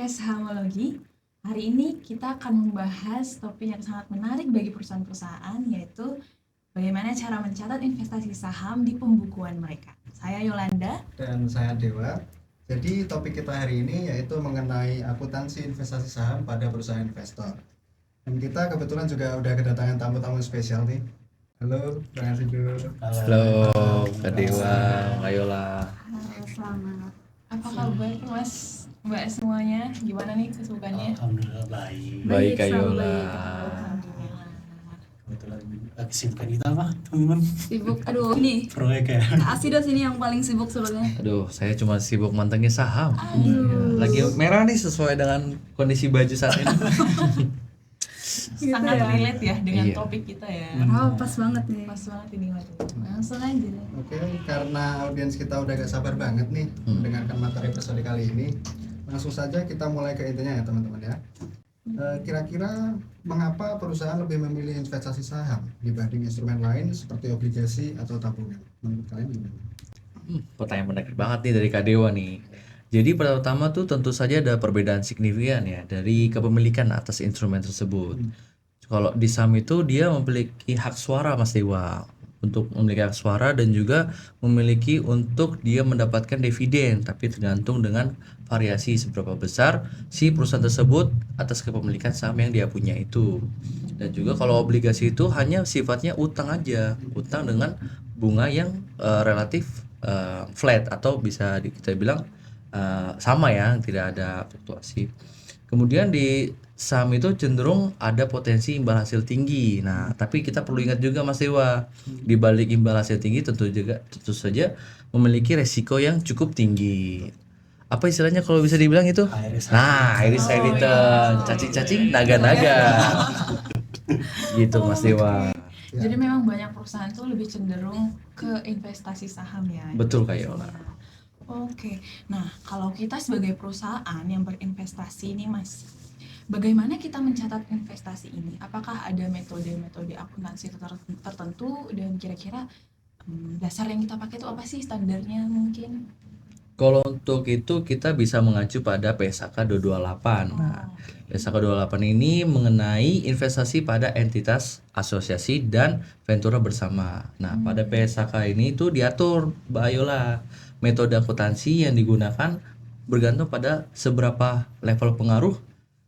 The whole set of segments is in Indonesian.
podcast Sahamologi. Hari ini kita akan membahas topik yang sangat menarik bagi perusahaan-perusahaan, yaitu bagaimana cara mencatat investasi saham di pembukuan mereka. Saya Yolanda. Dan saya Dewa. Jadi topik kita hari ini yaitu mengenai akuntansi investasi saham pada perusahaan investor. Dan kita kebetulan juga udah kedatangan tamu-tamu spesial nih. Halo, Bang Arsido. Halo, Kak Dewa, Kak Yola. Halo, selamat. Apa kabar Mas, Mbak semuanya? Gimana nih kesibukannya? Alhamdulillah baik. Baik, Kak selalu Yola. baik. Alhamdulillah. Kebetulan kesibukan kita apa, teman-teman? Sibuk, aduh ini Proyek ya. Asido sini yang paling sibuk sebenarnya. Aduh, saya cuma sibuk mantengin saham. Aduh. Lagi merah nih sesuai dengan kondisi baju saat ini. Sangat ya. relate ya dengan Iya. topik kita ya. Oh, pas banget nih. Pas banget ini Mas. Langsung aja. Oke, karena audiens kita udah gak sabar banget nih mendengarkan materi episode kali ini. Langsung saja kita mulai ke intinya ya teman-teman ya. Kira-kira mengapa perusahaan lebih memilih investasi saham dibanding instrumen lain seperti obligasi atau tabungan? Menurut kalian gimana? Pertanyaan menarik banget nih dari Kak Dewa nih. Jadi pertama tuh tentu saja ada perbedaan signifikan ya dari kepemilikan atas instrumen tersebut. Kalau di saham itu dia memiliki hak suara Mas Dewa untuk memiliki hak suara dan juga memiliki untuk dia mendapatkan dividen, tapi tergantung dengan variasi seberapa besar si perusahaan tersebut atas kepemilikan saham yang dia punya itu. Dan juga kalau obligasi itu hanya sifatnya utang aja, utang dengan bunga yang relatif flat atau bisa kita bilang sama ya, tidak ada fluktuasi. Kemudian di saham itu cenderung ada potensi imbal hasil tinggi. Nah, tapi kita perlu ingat juga Mas Dewa, di balik imbal hasil tinggi tentu saja memiliki resiko yang cukup tinggi. Apa istilahnya kalau bisa dibilang itu? Iris return, cacing-cacing, naga-naga. Gitu Mas Dewa. Jadi memang banyak perusahaan tuh lebih cenderung ke investasi saham ya. Betul Kak Yola. Oke, nah kalau kita sebagai perusahaan yang berinvestasi nih Mas, bagaimana kita mencatat investasi ini? Apakah ada metode-metode akuntansi tertentu dan kira-kira dasar yang kita pakai itu apa sih standarnya mungkin? Kalau untuk itu kita bisa mengacu pada PSAK 228. Nah, PSAK 228 ini mengenai investasi pada entitas asosiasi dan ventura bersama. Nah, pada PSAK ini itu diatur Mbak Ayola, metode akuntansi yang digunakan bergantung pada seberapa level pengaruh.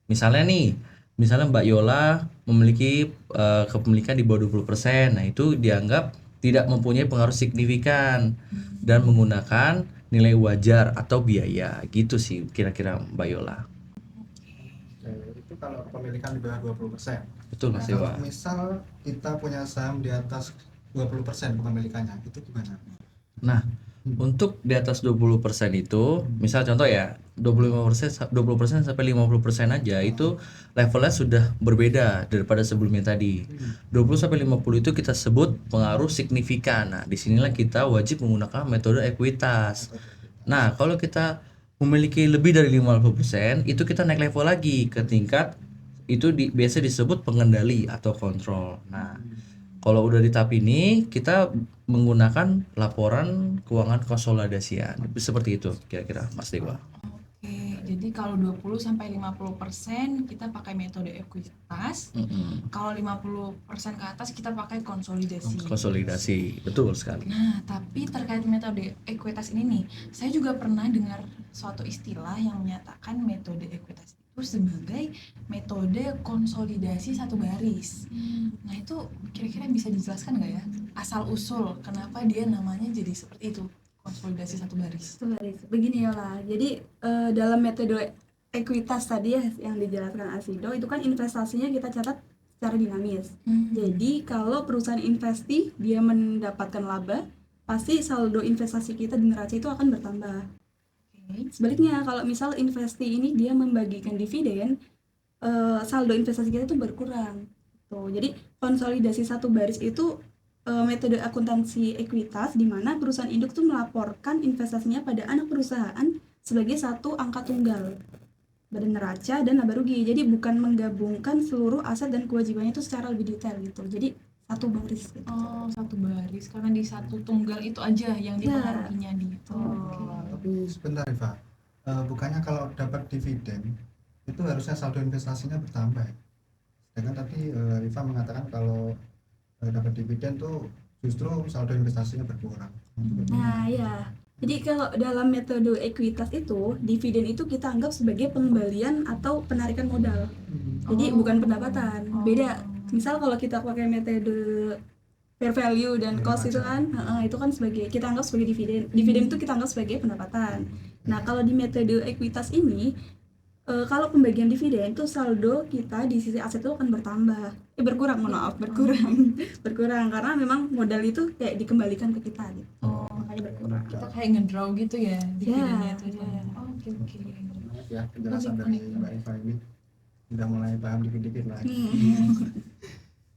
Misalnya Mbak Yola memiliki kepemilikan di bawah 20%. Nah, itu dianggap tidak mempunyai pengaruh signifikan dan menggunakan nilai wajar atau biaya. Gitu sih kira-kira Mbak Yola. Itu kalau kepemilikan di bawah 20%. Betul Mas Kalau Dewa. misal kita punya saham di atas 20% kepemilikannya, itu gimana? Nah, untuk di atas 20% itu, misal contoh ya, 20% sampai 50% aja itu levelnya sudah berbeda daripada sebelumnya tadi. 20 sampai 50 itu kita sebut pengaruh signifikan. Nah, disinilah kita wajib menggunakan metode ekuitas. Nah, kalau kita memiliki lebih dari 50%, itu kita naik level lagi ke tingkat itu biasa disebut pengendali atau kontrol. Nah, kalau udah di tahap ini kita menggunakan laporan keuangan konsolidasian. Seperti itu kira-kira Mas Dewa. Oke, jadi kalau 20 sampai 50% kita pakai metode ekuitas. Kalau 50% ke atas kita pakai konsolidasi. Konsolidasi, betul sekali. Nah, tapi terkait metode ekuitas ini nih, saya juga pernah dengar suatu istilah yang menyatakan metode ekuitas itu sebagai metode konsolidasi satu baris. Nah, itu kira-kira bisa dijelaskan nggak ya? Asal-usul kenapa dia namanya jadi seperti itu, konsolidasi satu baris. Begini ya lah. Jadi dalam metode ekuitas tadi ya yang dijelaskan Asido itu kan investasinya kita catat secara dinamis. Jadi kalau perusahaan investi dia mendapatkan laba, pasti saldo investasi kita di neraca itu akan bertambah. Sebaliknya kalau misal investi ini dia membagikan dividen, saldo investasi kita itu berkurang. Tuh, jadi konsolidasi satu baris itu metode akuntansi ekuitas di mana perusahaan induk tuh melaporkan investasinya pada anak perusahaan sebagai satu angka tunggal, badan neraca dan laba rugi. Jadi bukan menggabungkan seluruh aset dan kewajibannya itu secara lebih detail gitu. Jadi satu baris gitu. Oh, satu baris karena di satu tunggal itu aja yang dipengaruhinya gitu. Tapi sebentar Eva, bukannya kalau dapat dividen itu harusnya saldo investasinya bertambah. Sedangkan tadi Iva mengatakan kalau dapat dividen tuh justru saldo investasinya berkurang. Nah, ya. Jadi kalau dalam metode ekuitas itu, dividen itu kita anggap sebagai pengembalian atau penarikan modal. Jadi bukan pendapatan. Beda. Misal kalau kita pakai metode fair value dan cost itu kan, itu kan sebagai kita anggap sebagai dividen. Dividen itu kita anggap sebagai pendapatan. Nah, kalau di metode ekuitas ini, kalau pembagian dividen itu saldo kita di sisi aset itu akan berkurang, berkurang karena memang modal itu kayak dikembalikan ke kita gitu. Makanya berkurang. Kita kayak ngedraw gitu ya dividennya itu. Ya. Oke. Ya, penjelasan dari Mbak Iva ini udah mulai paham dikit-dikit lah.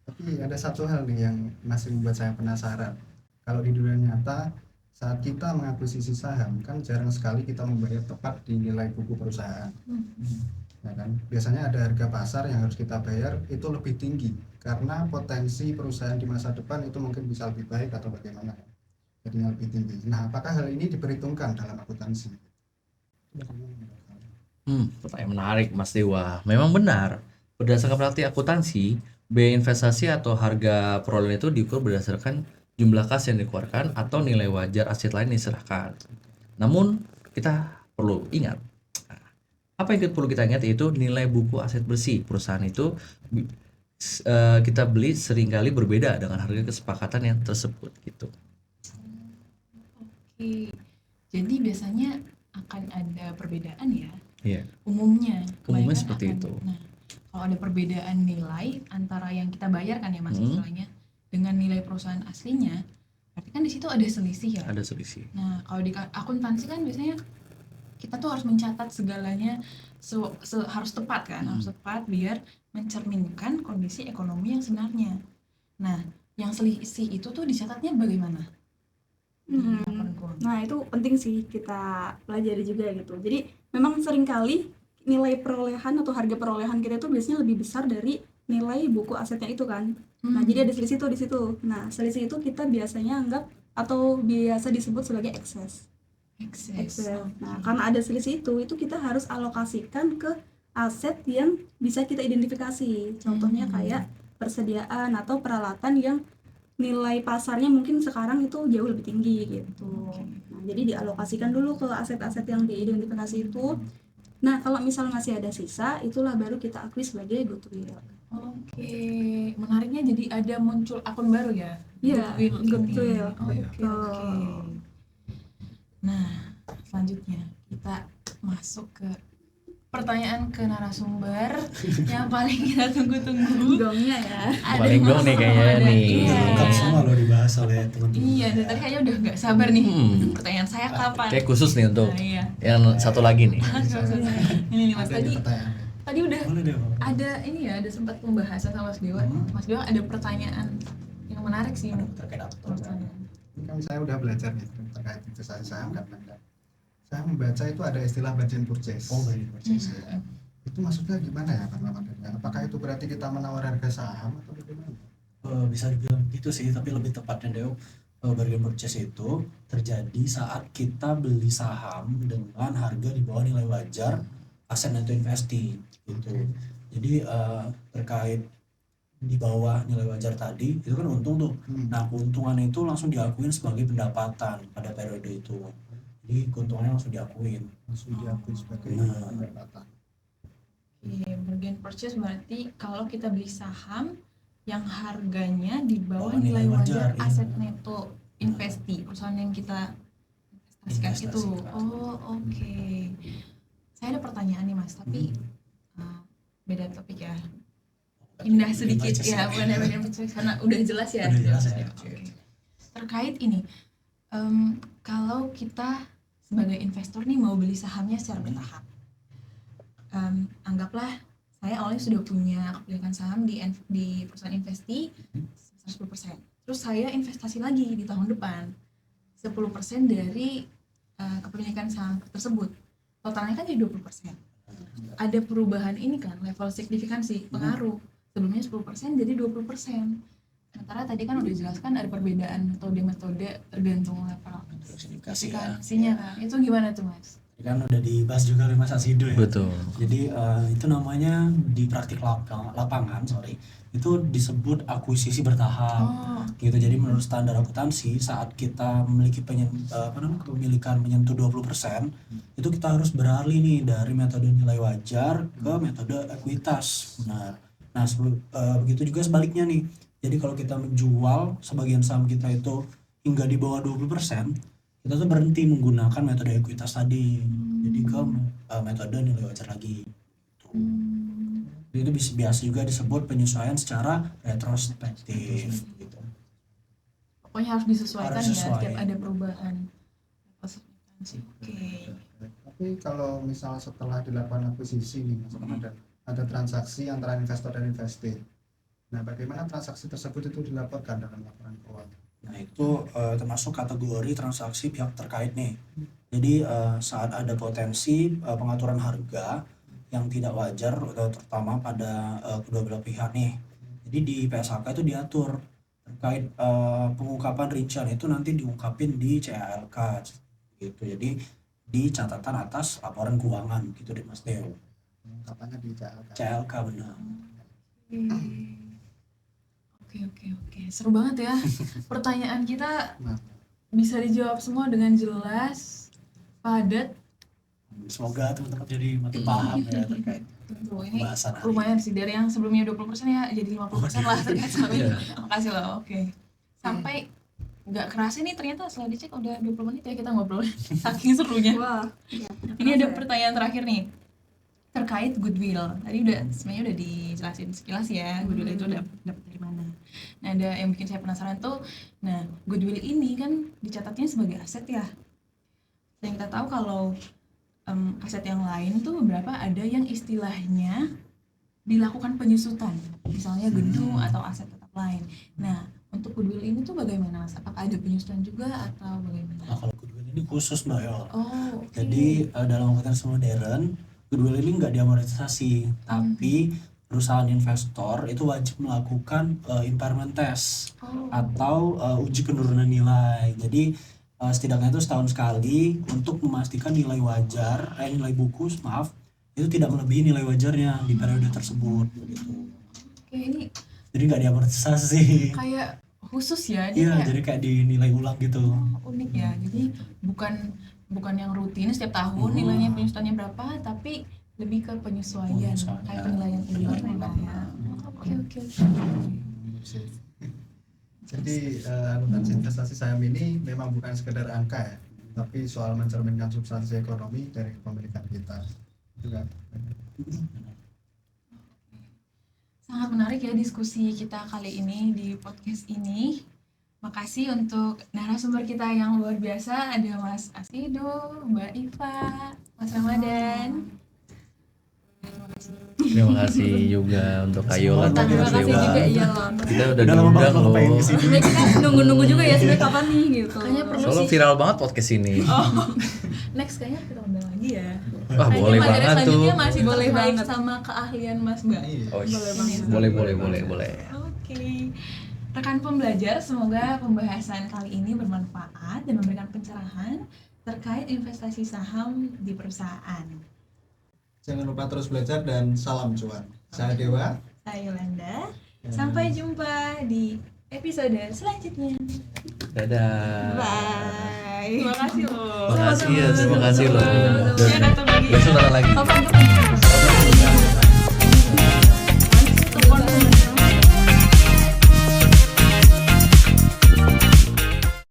Tapi ada satu hal nih yang masih membuat saya penasaran. Kalau di dunia nyata saat kita mengakuisisi saham kan jarang sekali kita membayar tepat di nilai buku perusahaan. Ya kan? Biasanya ada harga pasar yang harus kita bayar itu lebih tinggi karena potensi perusahaan di masa depan itu mungkin bisa lebih baik atau bagaimana. Jadinya lebih tinggi. Nah, apakah hal ini diperhitungkan dalam akuntansi? Pertanyaan menarik Mas Dewa. Memang benar, berdasarkan praktik akuntansi, biaya investasi atau harga perolehan itu diukur berdasarkan jumlah kas yang dikeluarkan atau nilai wajar aset lain yang diserahkan. Namun kita perlu ingat, apa yang perlu kita ingat yaitu nilai buku aset bersih perusahaan itu kita beli seringkali berbeda dengan harga kesepakatan yang tersebut gitu. Oke. Jadi biasanya akan ada perbedaan ya. Iya. Umumnya kebanyakan seperti akan. itu. Nah, kalau ada perbedaan nilai antara yang kita bayarkan ya Mas istilahnya dengan nilai perusahaan aslinya, berarti kan di situ ada selisih ya. Ada selisih. Nah, kalau di akuntansi kan biasanya kita tuh harus mencatat segalanya harus tepat kan, harus tepat biar mencerminkan kondisi ekonomi yang sebenarnya. Nah, yang selisih itu tuh dicatatnya bagaimana? Nah, itu penting sih kita pelajari juga gitu. Jadi memang seringkali nilai perolehan atau harga perolehan kita itu biasanya lebih besar dari nilai buku asetnya itu kan. Nah, jadi ada selisih tuh di situ. Nah, selisih itu kita biasanya anggap atau biasa disebut sebagai ekses. Nah, karena ada selisih itu kita harus alokasikan ke aset yang bisa kita identifikasi. Contohnya kayak persediaan atau peralatan yang nilai pasarnya mungkin sekarang itu jauh lebih tinggi gitu. Nah, jadi dialokasikan dulu ke aset-aset yang diidentifikasi itu. Nah, kalau misal masih ada sisa, itulah baru kita akui sebagai goodwill. Oke, menariknya jadi ada muncul akun baru ya? Iya, goodwill. Oke. Nah, selanjutnya kita masuk ke pertanyaan ke narasumber yang paling kita tunggu-tunggu. Gongnya ya. Paling gong nih kayaknya nih. Lengkap semua loh dibahas oleh teman-teman. Iya, dari tadi kayaknya udah nggak sabar nih. Pertanyaan saya kapan? Kayak khusus nih untuk Iya. yang satu lagi nih. Ini nih Mas, Ada tadi pertanyaan. udah Boleh deh, Pak. ada ini ya, ada sempat pembahasan sama Mas Dewa. Mas Dewa ada pertanyaan yang menarik sih ini. Terkait apa? Ini kan saya udah belajar nih terkait investasi saham kan. Saya membaca itu ada istilah bargain purchase. Oh, baik. Ya. Itu maksudnya gimana ya Pak Ramadhan? Apakah itu berarti kita menawar harga saham atau bagaimana? Bisa dibilang gitu sih, tapi lebih tepatnya Deo, bargain purchase itu terjadi saat kita beli saham dengan harga di bawah nilai wajar aset atau investi gitu. Jadi terkait di bawah nilai wajar tadi itu kan untung tuh. Nah, keuntungan itu langsung diakuin sebagai pendapatan pada periode itu. Jadi keuntungannya langsung diakuin. Langsung diakui sebagai Nah. pendapatan. Oke, bargain purchase berarti kalau kita beli saham yang harganya di bawah Bawah nilai nilai wajar wajar, iya. aset neto investi perusahaan yang kita investasikan itu. Investasikan. Oh, oke. Saya ada pertanyaan nih Mas, tapi beda topik ya. Indah sedikit ya, bukan bargain purchase karena udah jelas ya. Udah jelas ya. Oke. Terkait ini, kalau kita sebagai investor nih mau beli sahamnya secara bertahap, anggaplah saya awalnya sudah punya kepemilikan saham di perusahaan investi sebesar 10%. Terus saya investasi lagi di tahun depan 10% dari kepemilikan saham tersebut. Totalnya kan jadi 20%. Ada perubahan ini kan, level signifikansi, pengaruh. Sebelumnya 10% jadi 20%. Sementara tadi kan udah dijelaskan ada perbedaan metode-metode tergantung level Signifikasi ya. signifikansinya kan. Itu gimana tuh Mas? kan udah dibahas juga oleh Mas Asido ya. Betul. Jadi itu namanya di praktik lapangan, itu disebut akuisisi bertahap. Oh, Gitu. Jadi menurut standar akuntansi saat kita memiliki kepemilikan menyentuh 20%, itu kita harus beralih nih dari metode nilai wajar ke metode ekuitas. Benar. Nah, begitu juga sebaliknya nih. Jadi kalau kita menjual sebagian saham kita itu hingga di bawah 20%, kita tuh berhenti menggunakan metode ekuitas tadi. Jadi ke metode nilai wajar lagi. Itu biasa juga disebut penyesuaian secara retrospektif gitu. pokoknya harus disesuaikan Harus ya sesuai. setiap ada perubahan. Oke. Tapi kalau misal setelah dilakukan akuisisi nih, misalkan ada transaksi antara investor dan investasi. Nah, bagaimana transaksi tersebut itu dilaporkan dalam laporan keuangan? Nah, itu termasuk kategori transaksi pihak terkait nih. Jadi saat ada potensi pengaturan harga yang tidak wajar terutama pada kedua belah pihak nih. Jadi di PSHK itu diatur terkait pengungkapan rincian itu nanti diungkapin di CALK gitu. Jadi di catatan atas laporan keuangan gitu deh Mas Deo. Katanya di CALK. CALK benar. Oke. Seru banget ya. Pertanyaan kita Nah, bisa dijawab semua dengan jelas, padat. Semoga teman-teman jadi makin paham ya terkait Tentu ini pembahasan hari lumayan sih dari yang sebelumnya 20% ya jadi 50% lah ternyata sampai Iya. makasih loh. Oke. Sampai nggak kerasa nih ternyata setelah dicek udah 20 menit ya kita ngobrol saking serunya. Wah, ya, Ini ada pertanyaan terakhir nih terkait goodwill. Tadi udah sebenarnya udah dijelasin sekilas ya goodwill itu dapat dari mana. Nah, ada yang bikin saya penasaran tuh. Nah, goodwill ini kan dicatatnya sebagai aset ya. Yang kita tahu kalau aset yang lain tuh beberapa ada yang istilahnya dilakukan penyusutan, misalnya gedung atau aset tetap lain. Nah, untuk goodwill ini tuh bagaimana Mas? Apakah ada penyusutan juga atau bagaimana? Nah, kalau goodwill ini khusus Mbak Yol. Oh, oke. Jadi dalam akuntansi modern, goodwill ini nggak diamortisasi, tapi perusahaan investor itu wajib melakukan impairment test atau uji penurunan nilai. Jadi setidaknya itu setahun sekali untuk memastikan nilai wajar, nilai buku, maaf, itu tidak melebihi nilai wajarnya di periode tersebut. Gitu. Oke, ini Jadi nggak diamortisasi. kayak khusus ya, Iya, kayak jadi kayak dinilai ulang gitu. unik ya. Jadi bukan yang rutin setiap tahun nilainya penyusutannya berapa, tapi lebih ke penyesuaian, Penyesuaian. kayak penilaian ulang ya. Oke. jadi akuntansi investasi saham ini memang bukan sekedar angka ya, tapi soal mencerminkan substansi ekonomi dari kepemilikan kita. Juga. Sangat menarik ya diskusi kita kali ini di podcast ini. Makasih untuk narasumber kita yang luar biasa, ada Mas Asido, Mbak Iva, Mas Ramadan. Terima kasih juga untuk Kayola dan terima Mas kasih Dewa. juga iya loh. Kita udah Udah lama banget diundang lo pengen loh. kesini. Sebenarnya kita nunggu-nunggu juga ya sebenarnya kapan nih gitu. Kayaknya perlu Soalnya sih. viral banget podcast ini. Next kayaknya kita undang lagi ya. Wah, Kayaknya boleh materi banget tuh. selanjutnya masih Boleh terkait banget. sama keahlian Mas Mbak. Iya. Oh, Boleh banget. boleh. Oke. Rekan pembelajar, semoga pembahasan kali ini bermanfaat dan memberikan pencerahan terkait investasi saham di perusahaan. Jangan lupa terus belajar dan salam cuan. Saya Dewa. Saya Yolanda. Sampai jumpa di episode selanjutnya. Dadah. Bye. Terima kasih loh. Terima kasih loh. Ya, datang lagi. Besok datang lagi. Kapan